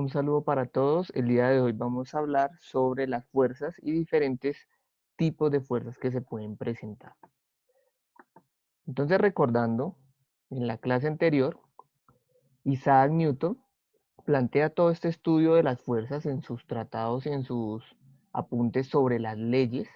Un saludo para todos. El día de hoy vamos a hablar sobre las fuerzas y diferentes tipos de fuerzas que se pueden presentar. Entonces, recordando, en la clase anterior, Isaac Newton plantea todo este estudio de las fuerzas en sus tratados y en sus apuntes sobre las leyes.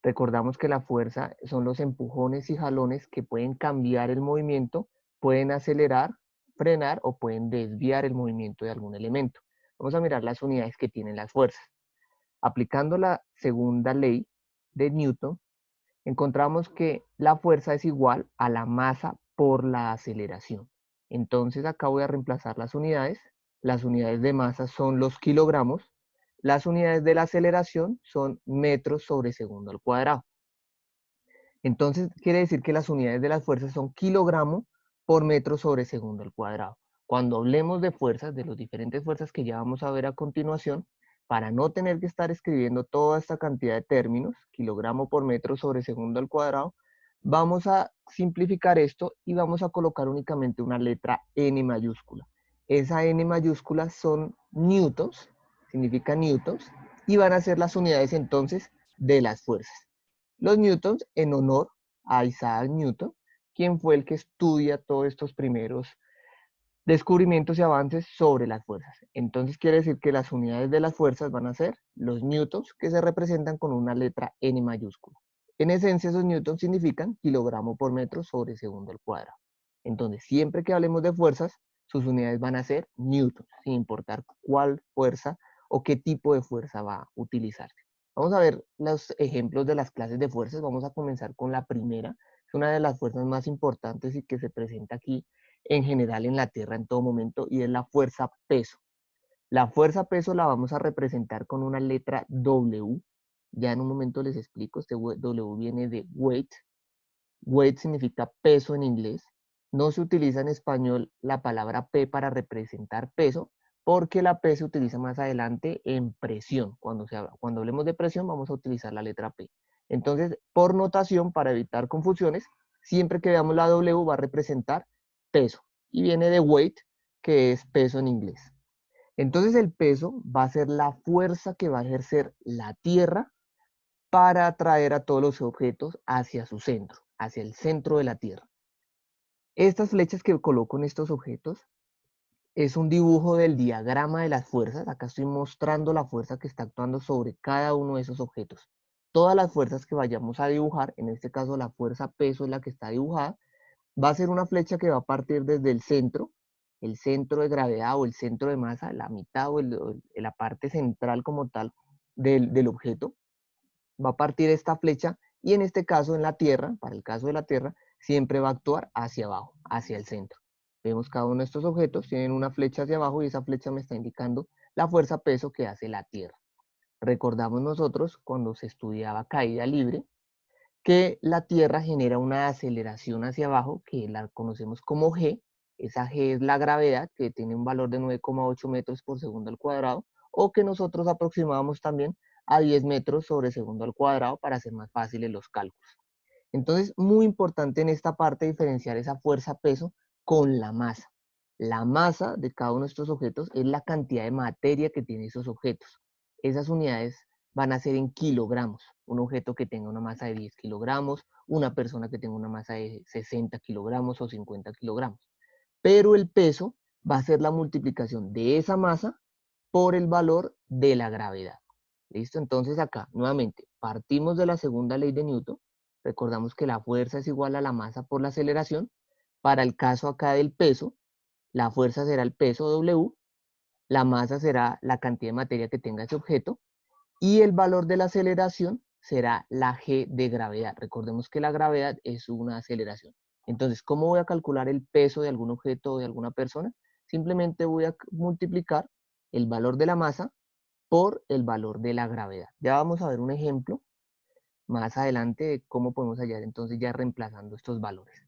Recordamos que la fuerza son los empujones y jalones que pueden cambiar el movimiento, pueden acelerar, frenar o pueden desviar el movimiento de algún elemento. Vamos a mirar las unidades que tienen las fuerzas. Aplicando la segunda ley de Newton, encontramos que la fuerza es igual a la masa por la aceleración. Entonces acá voy a reemplazar las unidades. Las unidades de masa son los kilogramos. Las unidades de la aceleración son metros sobre segundo al cuadrado. Entonces quiere decir que las unidades de las fuerzas son kilogramo por metro sobre segundo al cuadrado. Cuando hablemos de fuerzas, de las diferentes fuerzas que ya vamos a ver a continuación, para no tener que estar escribiendo toda esta cantidad de términos, kilogramo por metro sobre segundo al cuadrado, vamos a simplificar esto y vamos a colocar únicamente una letra N mayúscula. Esa N mayúscula son newtons, significa newtons, y van a ser las unidades entonces de las fuerzas. Los newtons en honor a Isaac Newton, quien fue el que estudia todos estos primeros descubrimientos y avances sobre las fuerzas. Entonces quiere decir que las unidades de las fuerzas van a ser los newtons, que se representan con una letra N mayúscula. En esencia, esos newtons significan kilogramo por metro sobre segundo al cuadrado. Entonces, siempre que hablemos de fuerzas, sus unidades van a ser newtons, sin importar cuál fuerza o qué tipo de fuerza va a utilizarse. Vamos a ver los ejemplos de las clases de fuerzas. Vamos a comenzar con la primera. Es una de las fuerzas más importantes y que se presenta aquí en general en la Tierra en todo momento, y es la fuerza peso. La fuerza peso la vamos a representar con una letra W. Ya en un momento les explico. Este W viene de weight. Weight significa peso en inglés. No se utiliza en español la palabra P para representar peso, porque la P se utiliza más adelante en presión. Cuando hablemos de presión vamos a utilizar la letra P. Entonces, por notación, para evitar confusiones, siempre que veamos la W va a representar peso. Y viene de weight, que es peso en inglés. Entonces el peso va a ser la fuerza que va a ejercer la Tierra para atraer a todos los objetos hacia su centro, hacia el centro de la Tierra. Estas flechas que coloco en estos objetos es un dibujo del diagrama de las fuerzas. Acá estoy mostrando la fuerza que está actuando sobre cada uno de esos objetos. Todas las fuerzas que vayamos a dibujar, en este caso la fuerza peso es la que está dibujada, va a ser una flecha que va a partir desde el centro de gravedad o el centro de masa, la mitad o la parte central como tal del objeto. Va a partir esta flecha y en este caso en la Tierra, para el caso de la Tierra, siempre va a actuar hacia abajo, hacia el centro. Vemos cada uno de estos objetos, tienen una flecha hacia abajo y esa flecha me está indicando la fuerza peso que hace la Tierra. Recordamos nosotros cuando se estudiaba caída libre, que la Tierra genera una aceleración hacia abajo, que la conocemos como G. Esa G es la gravedad, que tiene un valor de 9,8 metros por segundo al cuadrado, o que nosotros aproximamos también a 10 metros sobre segundo al cuadrado para hacer más fáciles los cálculos. Entonces, muy importante en esta parte diferenciar esa fuerza-peso con la masa. La masa de cada uno de estos objetos es la cantidad de materia que tienen esos objetos. Esas unidades van a ser en kilogramos. Un objeto que tenga una masa de 10 kilogramos, una persona que tenga una masa de 60 kilogramos o 50 kilogramos. Pero el peso va a ser la multiplicación de esa masa por el valor de la gravedad. ¿Listo? Entonces acá, nuevamente, partimos de la segunda ley de Newton. Recordamos que la fuerza es igual a la masa por la aceleración. Para el caso acá del peso, la fuerza será el peso W, la masa será la cantidad de materia que tenga ese objeto, y el valor de la aceleración será la G de gravedad. Recordemos que la gravedad es una aceleración. Entonces, ¿cómo voy a calcular el peso de algún objeto o de alguna persona? Simplemente voy a multiplicar el valor de la masa por el valor de la gravedad. Ya vamos a ver un ejemplo más adelante de cómo podemos hallar entonces ya reemplazando estos valores.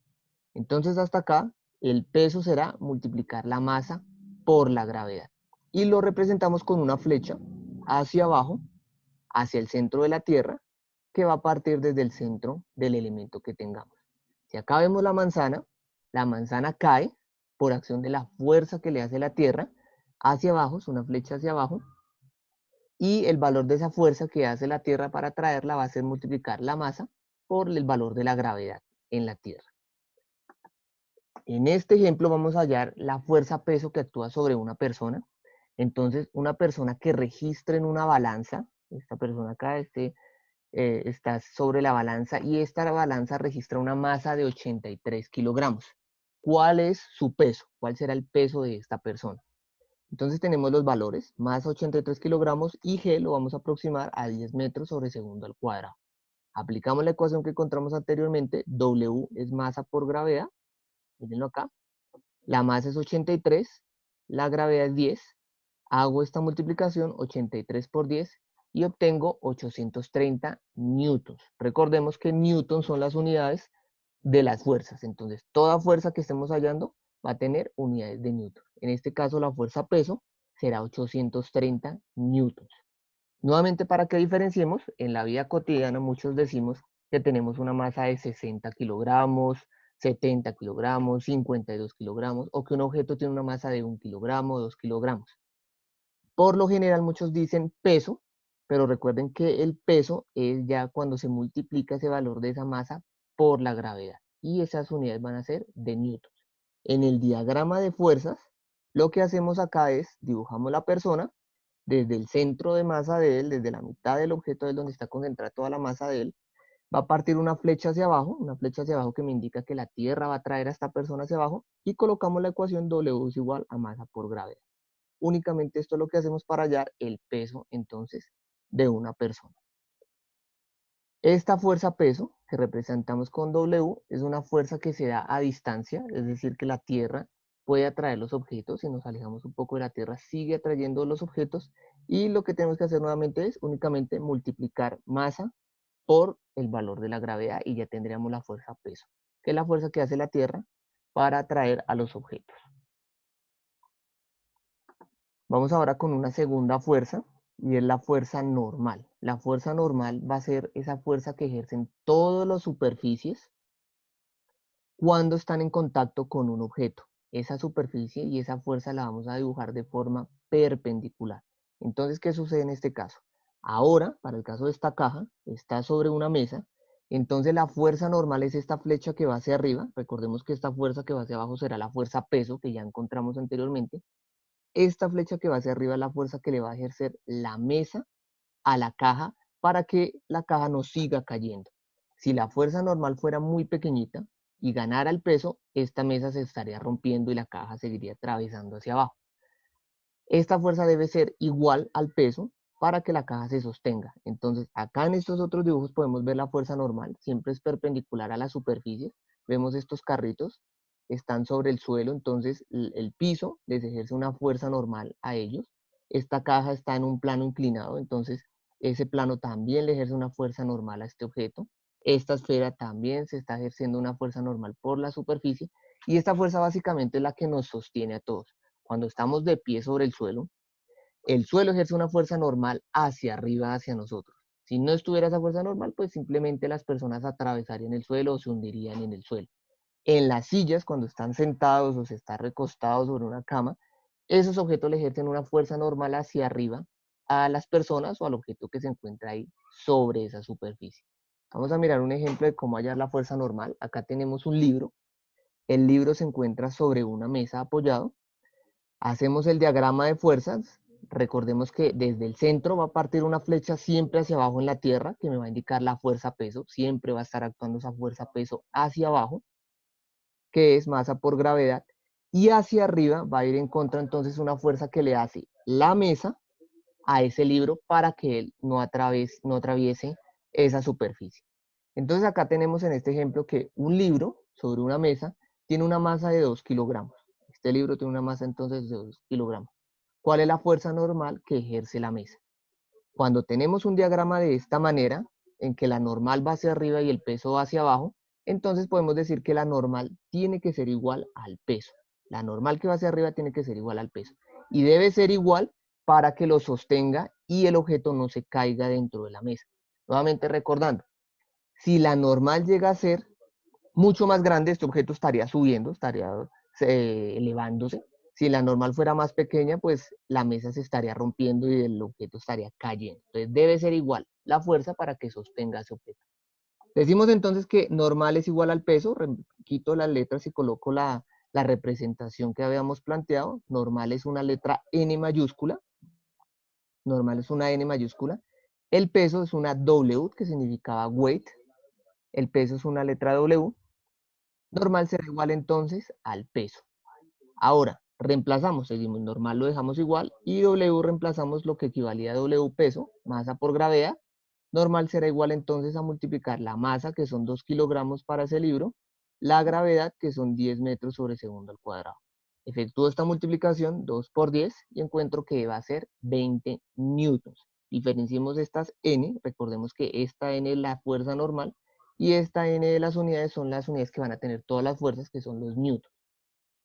Entonces hasta acá el peso será multiplicar la masa por la gravedad. Y lo representamos con una flecha hacia abajo, hacia el centro de la Tierra, que va a partir desde el centro del elemento que tengamos. Si acá vemos la manzana cae por acción de la fuerza que le hace la Tierra, hacia abajo, es una flecha hacia abajo, y el valor de esa fuerza que hace la Tierra para traerla va a ser multiplicar la masa por el valor de la gravedad en la Tierra. En este ejemplo vamos a hallar la fuerza-peso que actúa sobre una persona. Entonces, una persona que registre en una balanza, esta persona acá, está sobre la balanza y esta balanza registra una masa de 83 kilogramos. ¿Cuál es su peso? ¿Cuál será el peso de esta persona? Entonces tenemos los valores, masa 83 kilogramos y G lo vamos a aproximar a 10 metros sobre segundo al cuadrado. Aplicamos la ecuación que encontramos anteriormente, W es masa por gravedad, mírenlo acá, la masa es 83, la gravedad es 10, hago esta multiplicación 83 por 10 y obtengo 830 newtons. Recordemos que newtons son las unidades de las fuerzas, entonces toda fuerza que estemos hallando va a tener unidades de newton. En este caso la fuerza peso será 830 newtons. Nuevamente para que diferenciemos, en la vida cotidiana muchos decimos que tenemos una masa de 60 kilogramos, 70 kilogramos, 52 kilogramos, o que un objeto tiene una masa de 1 kilogramo, 2 kilogramos. Por lo general muchos dicen peso, pero recuerden que el peso es ya cuando se multiplica ese valor de esa masa por la gravedad. Y esas unidades van a ser de newtons. En el diagrama de fuerzas, lo que hacemos acá es, dibujamos la persona, desde el centro de masa de él, desde la mitad del objeto de donde está concentrada toda la masa de él, va a partir una flecha hacia abajo, que me indica que la Tierra va a traer a esta persona hacia abajo, y colocamos la ecuación W es igual a masa por gravedad. Únicamente esto es lo que hacemos para hallar el peso, entonces, de una persona. Esta fuerza peso, que representamos con W, es una fuerza que se da a distancia, es decir, que la Tierra puede atraer los objetos. Si nos alejamos un poco de la Tierra, sigue atrayendo los objetos, y lo que tenemos que hacer nuevamente es únicamente multiplicar masa por el valor de la gravedad y ya tendríamos la fuerza peso, que es la fuerza que hace la Tierra para atraer a los objetos. Vamos ahora con una segunda fuerza, y es la fuerza normal. La fuerza normal va a ser esa fuerza que ejercen todas las superficies cuando están en contacto con un objeto. Esa superficie y esa fuerza la vamos a dibujar de forma perpendicular. Entonces, ¿qué sucede en este caso? Ahora, para el caso de esta caja, está sobre una mesa, entonces la fuerza normal es esta flecha que va hacia arriba. Recordemos que esta fuerza que va hacia abajo será la fuerza peso que ya encontramos anteriormente. Esta flecha que va hacia arriba es la fuerza que le va a ejercer la mesa a la caja para que la caja no siga cayendo. Si la fuerza normal fuera muy pequeñita y ganara el peso, esta mesa se estaría rompiendo y la caja seguiría atravesando hacia abajo. Esta fuerza debe ser igual al peso para que la caja se sostenga. Entonces, acá en estos otros dibujos podemos ver la fuerza normal, siempre es perpendicular a la superficie. Vemos estos carritos, están sobre el suelo, entonces el piso les ejerce una fuerza normal a ellos. Esta caja está en un plano inclinado, entonces ese plano también le ejerce una fuerza normal a este objeto. Esta esfera también se está ejerciendo una fuerza normal por la superficie, y esta fuerza básicamente es la que nos sostiene a todos. Cuando estamos de pie sobre el suelo ejerce una fuerza normal hacia arriba, hacia nosotros. Si no estuviera esa fuerza normal, pues simplemente las personas atravesarían el suelo o se hundirían en el suelo. En las sillas, cuando están sentados o se está recostados sobre una cama, esos objetos le ejercen una fuerza normal hacia arriba a las personas o al objeto que se encuentra ahí sobre esa superficie. Vamos a mirar un ejemplo de cómo hallar la fuerza normal. Acá tenemos un libro. El libro se encuentra sobre una mesa apoyado. Hacemos el diagrama de fuerzas. Recordemos que desde el centro va a partir una flecha siempre hacia abajo en la tierra, que me va a indicar la fuerza peso. Siempre va a estar actuando esa fuerza peso hacia abajo, que es masa por gravedad. Y hacia arriba va a ir en contra entonces una fuerza que le hace la mesa a ese libro para que él no atraviese esa superficie. Entonces acá tenemos en este ejemplo que un libro sobre una mesa tiene una masa de 2 kilogramos. Este libro tiene una masa entonces de 2 kilogramos. ¿Cuál es la fuerza normal que ejerce la mesa? Cuando tenemos un diagrama de esta manera, en que la normal va hacia arriba y el peso va hacia abajo, entonces podemos decir que la normal tiene que ser igual al peso. La normal que va hacia arriba tiene que ser igual al peso. Y debe ser igual para que lo sostenga y el objeto no se caiga dentro de la mesa. Nuevamente recordando, si la normal llega a ser mucho más grande, este objeto estaría subiendo, estaría elevándose. Si la normal fuera más pequeña, pues la mesa se estaría rompiendo y el objeto estaría cayendo. Entonces debe ser igual la fuerza para que sostenga ese objeto. Decimos entonces que normal es igual al peso, quito las letras y coloco la representación que habíamos planteado. Normal es una letra N mayúscula, normal es una N mayúscula. El peso es una W, que significaba weight. El peso es una letra W. Normal será igual entonces al peso. Ahora, reemplazamos, seguimos normal, lo dejamos igual, y W reemplazamos lo que equivalía a W peso, masa por gravedad. Normal será igual entonces a multiplicar la masa, que son 2 kilogramos para ese libro, la gravedad, que son 10 metros sobre segundo al cuadrado. Efectúo esta multiplicación, 2 por 10, y encuentro que va a ser 20 newtons. Diferenciemos estas n, recordemos que esta n es la fuerza normal, y esta n de las unidades son las unidades que van a tener todas las fuerzas, que son los newtons.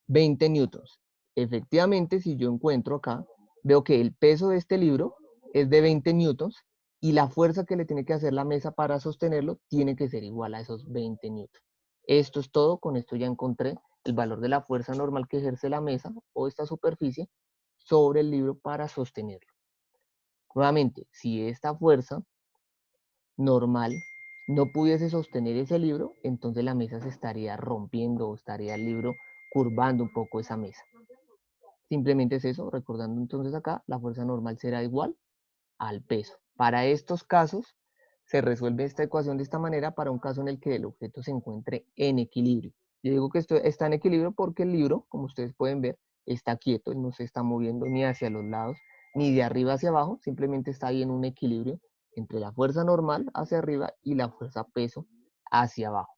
20 newtons. Efectivamente, si yo encuentro acá, veo que el peso de este libro es de 20 newtons y la fuerza que le tiene que hacer la mesa para sostenerlo tiene que ser igual a esos 20 newtons. Esto es todo, con esto ya encontré el valor de la fuerza normal que ejerce la mesa o esta superficie sobre el libro para sostenerlo. Nuevamente, si esta fuerza normal no pudiese sostener ese libro, entonces la mesa se estaría rompiendo o estaría el libro curvando un poco esa mesa. Simplemente es eso, recordando entonces acá, la fuerza normal será igual al peso. Para estos casos, se resuelve esta ecuación de esta manera para un caso en el que el objeto se encuentre en equilibrio. Yo digo que esto está en equilibrio porque el libro, como ustedes pueden ver, está quieto, no se está moviendo ni hacia los lados, ni de arriba hacia abajo, simplemente está ahí en un equilibrio entre la fuerza normal hacia arriba y la fuerza peso hacia abajo.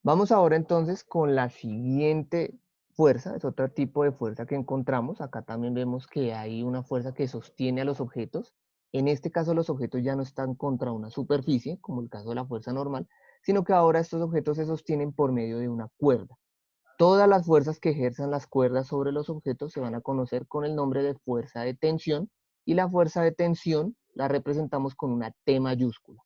Vamos ahora entonces con la siguiente fuerza, es otro tipo de fuerza que encontramos. Acá también vemos que hay una fuerza que sostiene a los objetos. En este caso los objetos ya no están contra una superficie, como el caso de la fuerza normal, sino que ahora estos objetos se sostienen por medio de una cuerda. Todas las fuerzas que ejerzan las cuerdas sobre los objetos se van a conocer con el nombre de fuerza de tensión, y la fuerza de tensión la representamos con una T mayúscula.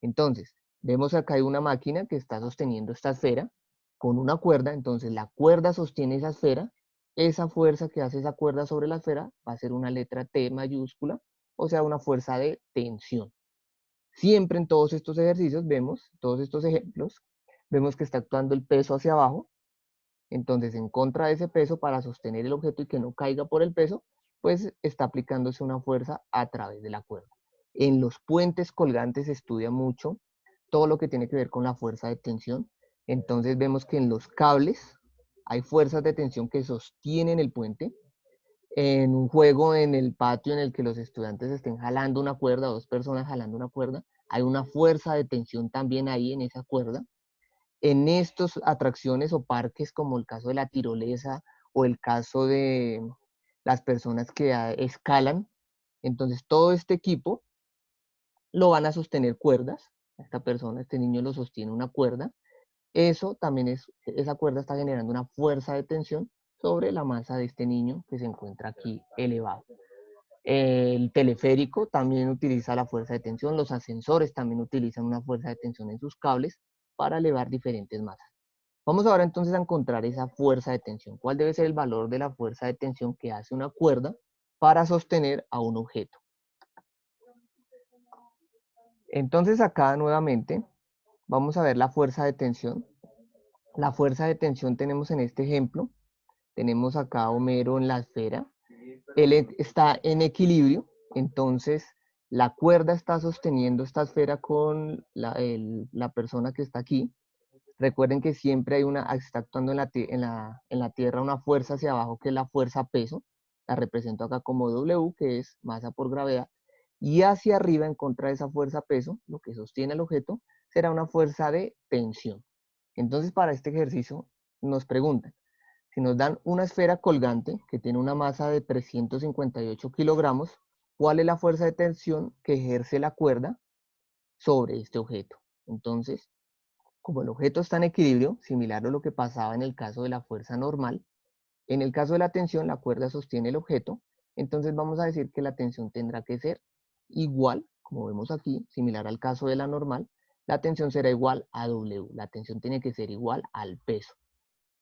Entonces, vemos acá hay una máquina que está sosteniendo esta esfera con una cuerda, entonces la cuerda sostiene esa esfera, esa fuerza que hace esa cuerda sobre la esfera va a ser una letra T mayúscula, o sea, una fuerza de tensión. Siempre en todos estos ejercicios vemos, todos estos ejemplos, vemos que está actuando el peso hacia abajo, entonces en contra de ese peso para sostener el objeto y que no caiga por el peso, pues está aplicándose una fuerza a través de la cuerda. En los puentes colgantes se estudia mucho todo lo que tiene que ver con la fuerza de tensión. Entonces vemos que en los cables hay fuerzas de tensión que sostienen el puente. En un juego en el patio en el que los estudiantes estén jalando una cuerda, dos personas jalando una cuerda, hay una fuerza de tensión también ahí en esa cuerda. En estas atracciones o parques, como el caso de la tirolesa o el caso de las personas que escalan, entonces todo este equipo lo van a sostener cuerdas. Esta persona, este niño lo sostiene una cuerda. Eso también esa cuerda está generando una fuerza de tensión sobre la masa de este niño que se encuentra aquí elevado. El teleférico también utiliza la fuerza de tensión, los ascensores también utilizan una fuerza de tensión en sus cables para elevar diferentes masas. Vamos ahora entonces a encontrar esa fuerza de tensión. ¿Cuál debe ser el valor de la fuerza de tensión que hace una cuerda para sostener a un objeto? Entonces acá nuevamente vamos a ver la fuerza de tensión. La fuerza de tensión tenemos en este ejemplo, tenemos acá a Homero en la esfera, él está en equilibrio, entonces la cuerda está sosteniendo esta esfera con la persona que está aquí. Recuerden que siempre hay está actuando en la Tierra una fuerza hacia abajo que es la fuerza peso, la represento acá como W, que es masa por gravedad, y hacia arriba en contra de esa fuerza peso, lo que sostiene el objeto, será una fuerza de tensión. Entonces para este ejercicio nos preguntan, si nos dan una esfera colgante que tiene una masa de 358 kilogramos, ¿cuál es la fuerza de tensión que ejerce la cuerda sobre este objeto? Entonces, como el objeto está en equilibrio, similar a lo que pasaba en el caso de la fuerza normal, en el caso de la tensión, la cuerda sostiene el objeto, entonces vamos a decir que la tensión tendrá que ser igual, como vemos aquí, similar al caso de la normal, la tensión será igual a W, la tensión tiene que ser igual al peso.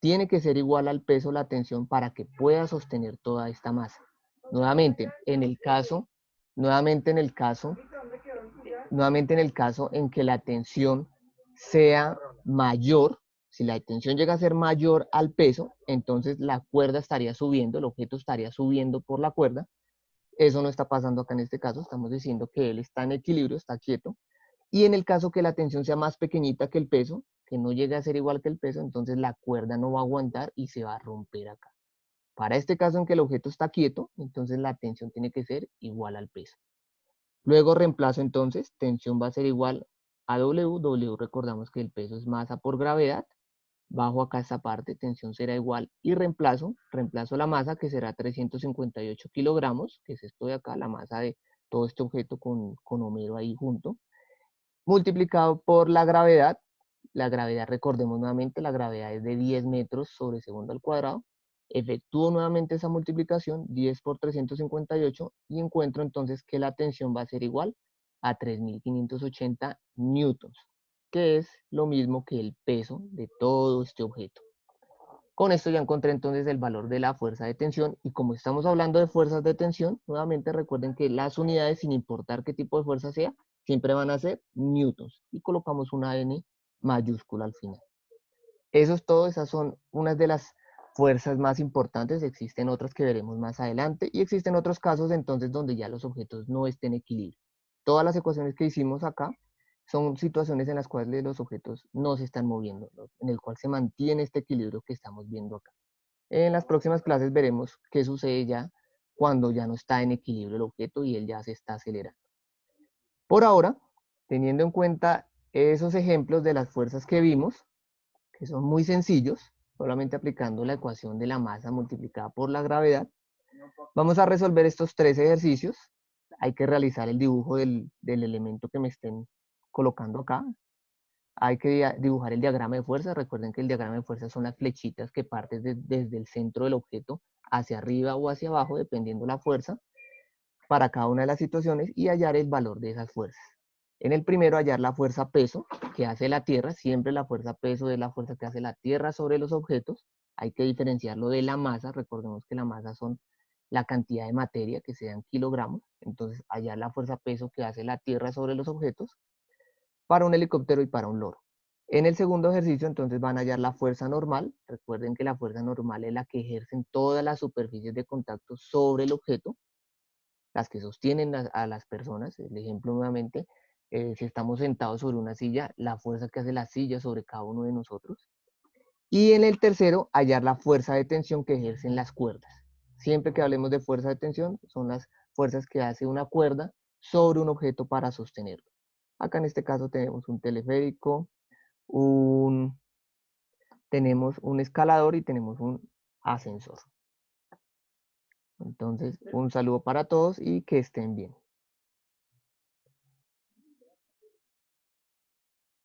tiene que ser igual al peso la tensión para que pueda sostener toda esta masa. Nuevamente, en el caso en que la tensión sea mayor, si la tensión llega a ser mayor al peso, entonces la cuerda estaría subiendo, el objeto estaría subiendo por la cuerda. Eso no está pasando acá en este caso, estamos diciendo que él está en equilibrio, está quieto. Y en el caso que la tensión sea más pequeñita que el peso, que no llegue a ser igual que el peso, entonces la cuerda no va a aguantar y se va a romper acá. Para este caso en que el objeto está quieto, entonces la tensión tiene que ser igual al peso. Luego reemplazo entonces, tensión va a ser igual a W, W recordamos que el peso es masa por gravedad, bajo acá esta parte, tensión será igual, y reemplazo la masa que será 358 kilogramos, que es esto de acá, la masa de todo este objeto con Homero ahí junto, multiplicado por la gravedad. La gravedad, recordemos nuevamente, la gravedad es de 10 metros sobre segundo al cuadrado. Efectúo nuevamente esa multiplicación, 10 por 358, y encuentro entonces que la tensión va a ser igual a 3.580 newtons, que es lo mismo que el peso de todo este objeto. Con esto ya encontré entonces el valor de la fuerza de tensión, y como estamos hablando de fuerzas de tensión, nuevamente recuerden que las unidades, sin importar qué tipo de fuerza sea, siempre van a ser newtons, y colocamos una N mayúscula al final. Eso es todo, esas son unas de las fuerzas más importantes, existen otras que veremos más adelante, y existen otros casos entonces donde ya los objetos no estén en equilibrio. Todas las ecuaciones que hicimos acá son situaciones en las cuales los objetos no se están moviendo, ¿no? En el cual se mantiene este equilibrio que estamos viendo acá. En las próximas clases veremos qué sucede ya cuando ya no está en equilibrio el objeto y él ya se está acelerando. Por ahora, teniendo en cuenta esos ejemplos de las fuerzas que vimos, que son muy sencillos, solamente aplicando la ecuación de la masa multiplicada por la gravedad, vamos a resolver estos 3 ejercicios. Hay que realizar el dibujo del elemento que me estén colocando acá. Hay que dibujar el diagrama de fuerza. Recuerden que el diagrama de fuerza son las flechitas que parten desde el centro del objeto hacia arriba o hacia abajo, dependiendo la fuerza, para cada una de las situaciones, y hallar el valor de esas fuerzas. En el primero, hallar la fuerza peso que hace la Tierra. Siempre la fuerza peso es la fuerza que hace la Tierra sobre los objetos. Hay que diferenciarlo de la masa. Recordemos que la masa son la cantidad de materia, que sean kilogramos. Entonces, hallar la fuerza peso que hace la Tierra sobre los objetos para un helicóptero y para un loro. En el segundo ejercicio, entonces, van a hallar la fuerza normal. Recuerden que la fuerza normal es la que ejercen todas las superficies de contacto sobre el objeto, las que sostienen a las personas. El ejemplo nuevamente, si estamos sentados sobre una silla, la fuerza que hace la silla sobre cada uno de nosotros. Y en el tercero, hallar la fuerza de tensión que ejercen las cuerdas. Siempre que hablemos de fuerza de tensión, son las fuerzas que hace una cuerda sobre un objeto para sostenerlo. Acá en este caso tenemos un teleférico, tenemos un escalador y tenemos un ascensor. Entonces, un saludo para todos y que estén bien.